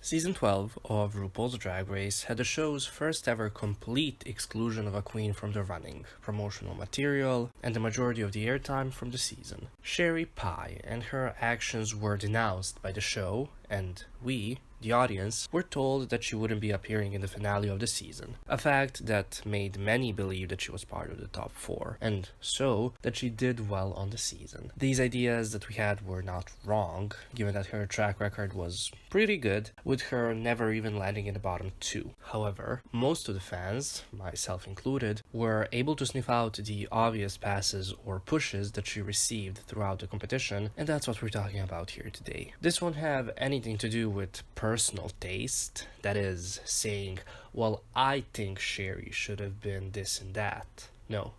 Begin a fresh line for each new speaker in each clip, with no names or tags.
Season 12 of RuPaul's Drag Race had the show's first ever complete exclusion of a queen from the running, promotional material, and the majority of the airtime from the season. Sherry Pie and her actions were denounced by the show, and we, the audience, were told that she wouldn't be appearing in the finale of the season, a fact that made many believe that she was part of the top 4, and so that she did well on the season. These ideas that we had were not wrong, given that her track record was pretty good, with her never even landing in the bottom 2. However, most of the fans, myself included, were able to sniff out the obvious passes or pushes that she received throughout the competition, and that's what we're talking about here today. This won't have anything to do with personal taste, that is, saying, well, I think Sherry should have been this and that. No,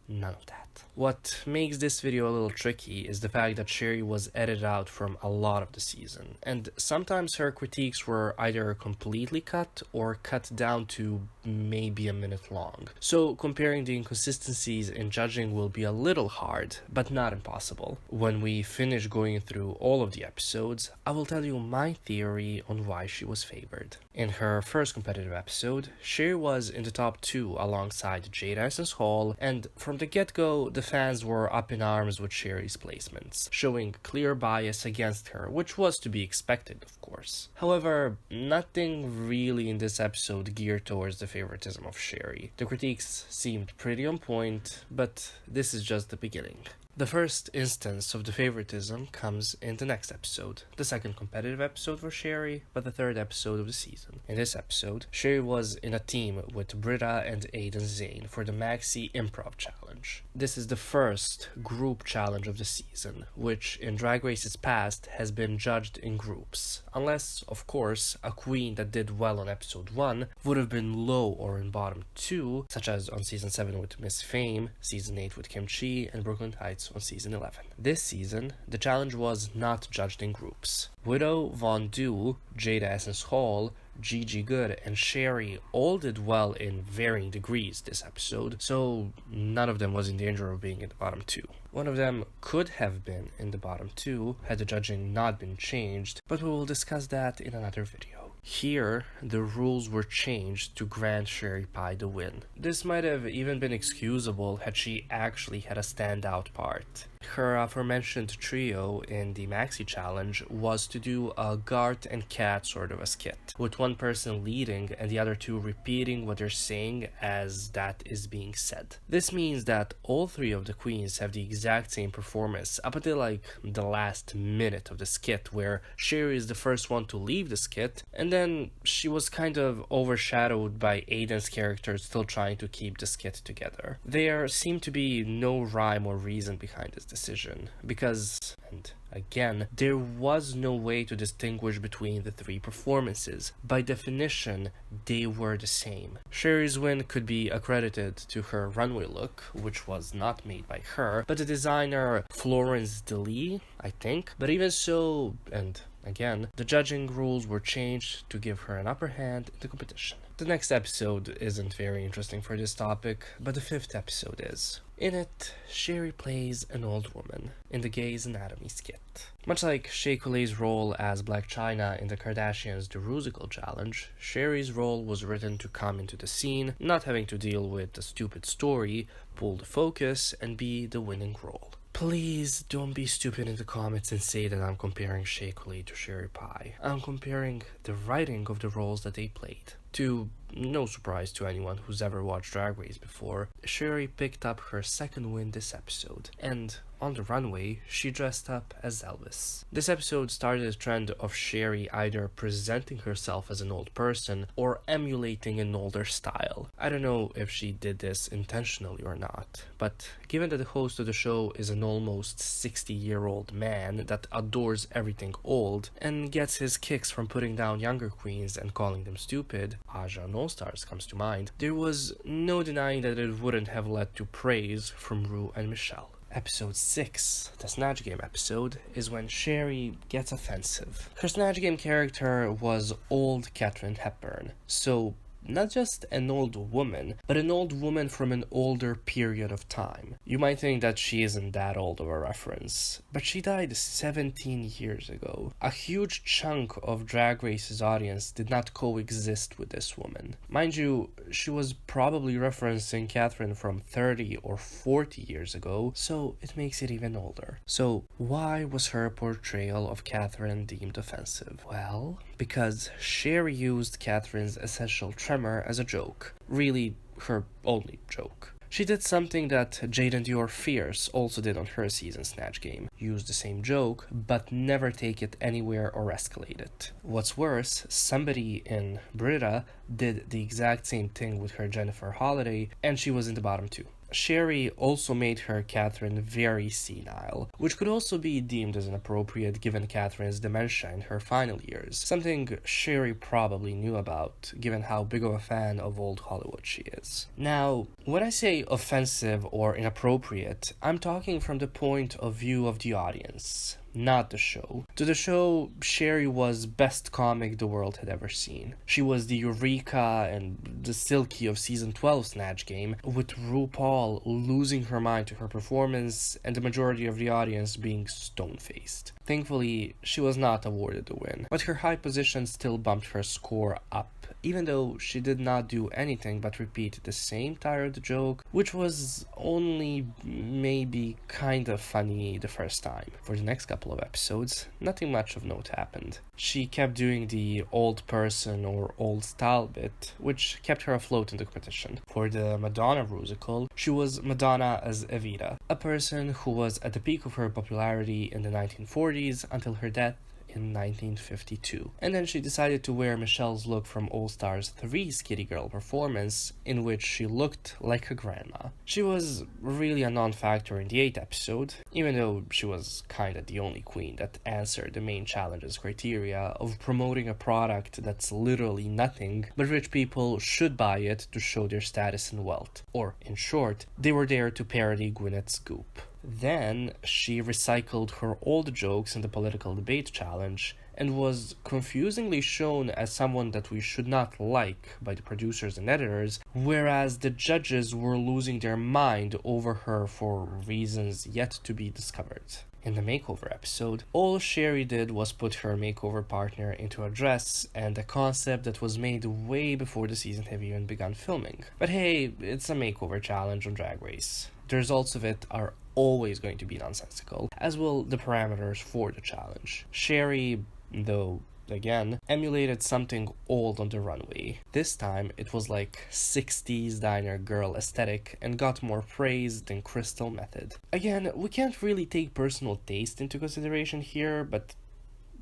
none of that. What makes this video a little tricky is the fact that Sherry was edited out from a lot of the season, and sometimes her critiques were either completely cut or cut down to maybe a minute long. So comparing the inconsistencies in judging will be a little hard, but not impossible. When we finish going through all of the episodes, I will tell you my theory on why she was favored. In her first competitive episode, Sherry was in the top 2 alongside Jada Essence Hall, and from the get-go, the fans were up in arms with Sherry's placements, showing clear bias against her, which was to be expected, of course. However, nothing really in this episode geared towards the favoritism of Sherry. The critiques seemed pretty on point, but this is just the beginning. The first instance of the favoritism comes in the next episode, the second competitive episode for Sherry, but the third episode of the season. In this episode, Sherry was in a team with Britta and Aiden Zane for the Maxi Improv Challenge. This is the first group challenge of the season, which in Drag Race's past has been judged in groups, unless, of course, a queen that did well on episode 1 would have been low or in bottom 2, such as on season 7 with Miss Fame, season 8 with Kim Chi, and Brooklyn Heights on season 11. This season, the challenge was not judged in groups. Widow, Von Du, Jada Essence Hall, Gigi Good, and Sherry all did well in varying degrees this episode, so none of them was in danger of being in the bottom 2. One of them could have been in the bottom 2 had the judging not been changed, but we will discuss that in another video. Here, the rules were changed to grant Sherry Pie the win. This might have even been excusable had she actually had a standout part. Her aforementioned trio in the Maxi Challenge was to do a Gart and Cat sort of a skit, with one person leading and the other two repeating what they're saying as that is being said. This means that all 3 of the queens have the exact same performance up until like the last minute of the skit, where Sherry is the first one to leave the skit, and then she was kind of overshadowed by Aiden's character still trying to keep the skit together. There seemed to be no rhyme or reason behind this decision, because, and again, there was no way to distinguish between the 3 performances. By definition, they were the same. Sherry's win could be accredited to her runway look, which was not made by her, but the designer Florence DeLee, I think. But even so, and again, the judging rules were changed to give her an upper hand in the competition. The next episode isn't very interesting for this topic, but the 5th episode is. In it, Sherry plays an old woman in the Gay's Anatomy skit. Much like Shea Coulee's role as Black China in the Kardashians' The Rusical Challenge, Sherry's role was written to come into the scene, not having to deal with a stupid story, pull the focus, and be the winning role. Please don't be stupid in the comments and say that I'm comparing Shea Coulee to Sherry Pie. I'm comparing the writing of the roles that they played. To no surprise to anyone who's ever watched Drag Race before, Sherry picked up her second win this episode, and on the runway, she dressed up as Elvis. This episode started a trend of Sherry either presenting herself as an old person or emulating an older style. I don't know if she did this intentionally or not, but given that the host of the show is an almost 60-year-old man that adores everything old and gets his kicks from putting down younger queens and calling them stupid, Aja and All Stars comes to mind, there was no denying that it wouldn't have led to praise from Rue and Michelle. Episode 6, the Snatch Game episode, is when Sherry gets offensive. Her Snatch Game character was old Katharine Hepburn, so not just an old woman, but an old woman from an older period of time. You might think that she isn't that old of a reference, but she died 17 years ago. A huge chunk of Drag Race's audience did not coexist with this woman. Mind you, she was probably referencing Catherine from 30 or 40 years ago, so it makes it even older. So why was her portrayal of Catherine deemed offensive? Well, because Sherry used Catherine's essential tremor as a joke. Really, her only joke. She did something that Jade and Dior Fierce also did on her season Snatch Game. Use the same joke, but never take it anywhere or escalate it. What's worse, somebody in Brita did the exact same thing with her Jennifer Holiday, and she was in the bottom too. Sherry also made her Catherine very senile, which could also be deemed as inappropriate given Catherine's dementia in her final years, something Sherry probably knew about, given how big of a fan of old Hollywood she is. Now, when I say offensive or inappropriate, I'm talking from the point of view of the audience, not the show. To the show, Sherry was best comic the world had ever seen. She was the Eureka and the Silky of season 12 Snatch Game, with RuPaul losing her mind to her performance and the majority of the audience being stone-faced. Thankfully, she was not awarded the win, but her high position still bumped her score up, even though she did not do anything but repeat the same tired joke, which was only maybe kinda funny the first time. For the next couple of episodes, nothing much of note happened. She kept doing the old person or old style bit, which kept her afloat in the competition. For the Madonna musical, she was Madonna as Evita, a person who was at the peak of her popularity in the 1940s until her death in 1952. And then she decided to wear Michelle's look from All Stars 3's Kitty Girl performance, in which she looked like a grandma. She was really a non-factor in the 8th episode, even though she was kinda the only queen that answered the main challenge's criteria of promoting a product that's literally nothing, but rich people should buy it to show their status and wealth. Or, in short, they were there to parody Gwyneth's Goop. Then she recycled her old jokes in the political debate challenge and was confusingly shown as someone that we should not like by the producers and editors, whereas the judges were losing their mind over her for reasons yet to be discovered. In the makeover episode, all Sherry did was put her makeover partner into a dress and a concept that was made way before the season had even begun filming. But hey, it's a makeover challenge on Drag Race. The results of it are always going to be nonsensical, as will the parameters for the challenge. Sherry, though, again, emulated something old on the runway. This time, it was like 60s diner girl aesthetic and got more praise than Crystal Method. Again, we can't really take personal taste into consideration here, but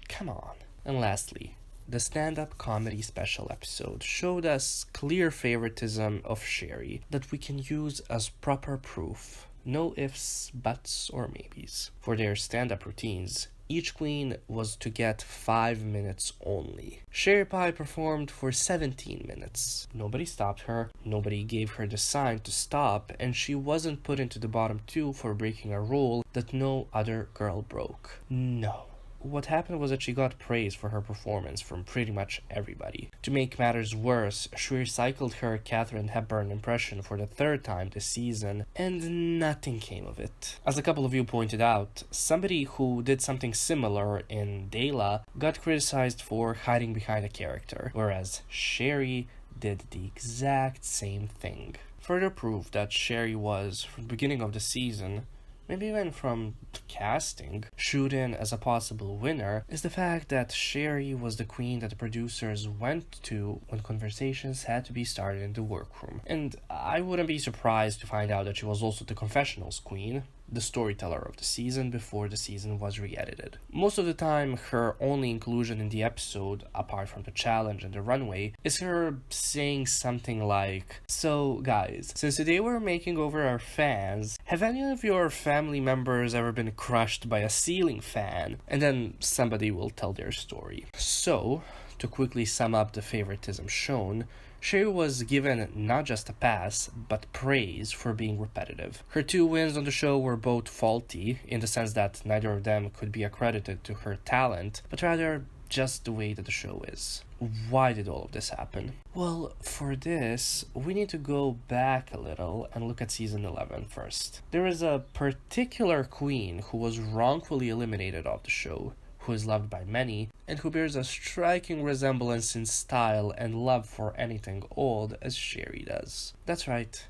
come on. And lastly, the stand-up comedy special episode showed us clear favoritism of Sherry that we can use as proper proof. No ifs, buts, or maybes. For their stand-up routines, each queen was to get 5 minutes only. Sherry Pie performed for 17 minutes. Nobody stopped her, nobody gave her the sign to stop, and she wasn't put into the bottom 2 for breaking a rule that no other girl broke. No. What happened was that she got praise for her performance from pretty much everybody. To make matters worse, she recycled her Katharine Hepburn impression for the 3rd time this season, and nothing came of it. As a couple of you pointed out, somebody who did something similar in Dela got criticized for hiding behind a character, whereas Sherry did the exact same thing. Further proof that Sherry was, from the beginning of the season, maybe even from casting, shoot in as a possible winner, is the fact that Sherry was the queen that the producers went to when conversations had to be started in the workroom. And I wouldn't be surprised to find out that she was also the confessionals queen, the storyteller of the season before the season was re-edited. Most of the time, her only inclusion in the episode, apart from the challenge and the runway, is her saying something like, "So guys, since today we're making over our fans, have any of your family members ever been crushed by a ceiling fan?" And then somebody will tell their story. So, to quickly sum up the favoritism shown, Sherry was given not just a pass, but praise for being repetitive. Her 2 wins on the show were both faulty, in the sense that neither of them could be accredited to her talent, but rather just the way that the show is. Why did all of this happen? Well, for this, we need to go back a little and look at season 11 first. There is a particular queen who was wrongfully eliminated off the show, who is loved by many, and who bears a striking resemblance in style and love for anything old as Sherry does. That's right,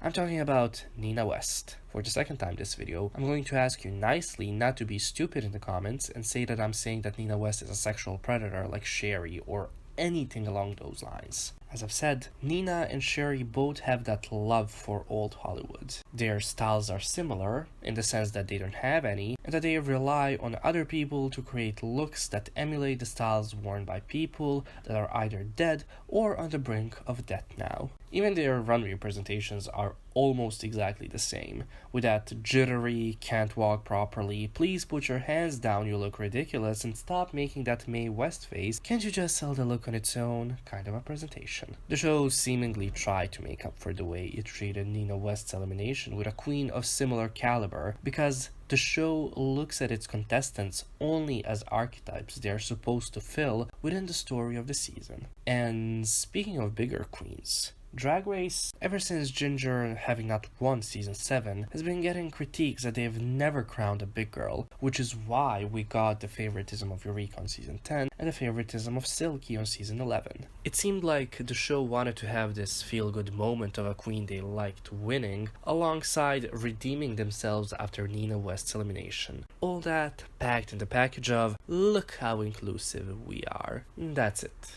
I'm talking about Nina West. For the second time this video, I'm going to ask you nicely not to be stupid in the comments and say that I'm saying that Nina West is a sexual predator like Sherry or anything along those lines. As I've said, Nina and Sherry both have that love for old Hollywood. Their styles are similar, in the sense that they don't have any, and that they rely on other people to create looks that emulate the styles worn by people that are either dead or on the brink of death now. Even their runway presentations are almost exactly the same, with that jittery, can't walk properly, please put your hands down, you look ridiculous, and stop making that Mae West face, can't you just sell the look on its own kind of a presentation. The show seemingly tried to make up for the way it treated Nina West's elimination with a queen of similar caliber, because the show looks at its contestants only as archetypes they are supposed to fill within the story of the season. And speaking of bigger queens, Drag Race, ever since Ginger having not won season 7, has been getting critiques that they have never crowned a big girl, which is why we got the favoritism of Eureka on season 10 and the favoritism of Silky on season 11. It seemed like the show wanted to have this feel-good moment of a queen they liked winning, alongside redeeming themselves after Nina West's elimination. All that packed in the package of, look how inclusive we are. That's it.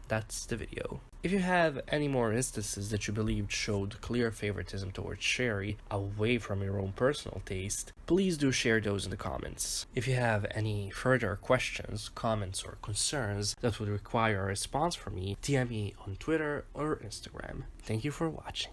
That's the video. If you have any more instances that you believed showed clear favoritism towards Sherry, away from your own personal taste, please do share those in the comments. If you have any further questions, comments, or concerns that would require a response from me, DM me on Twitter or Instagram. Thank you for watching.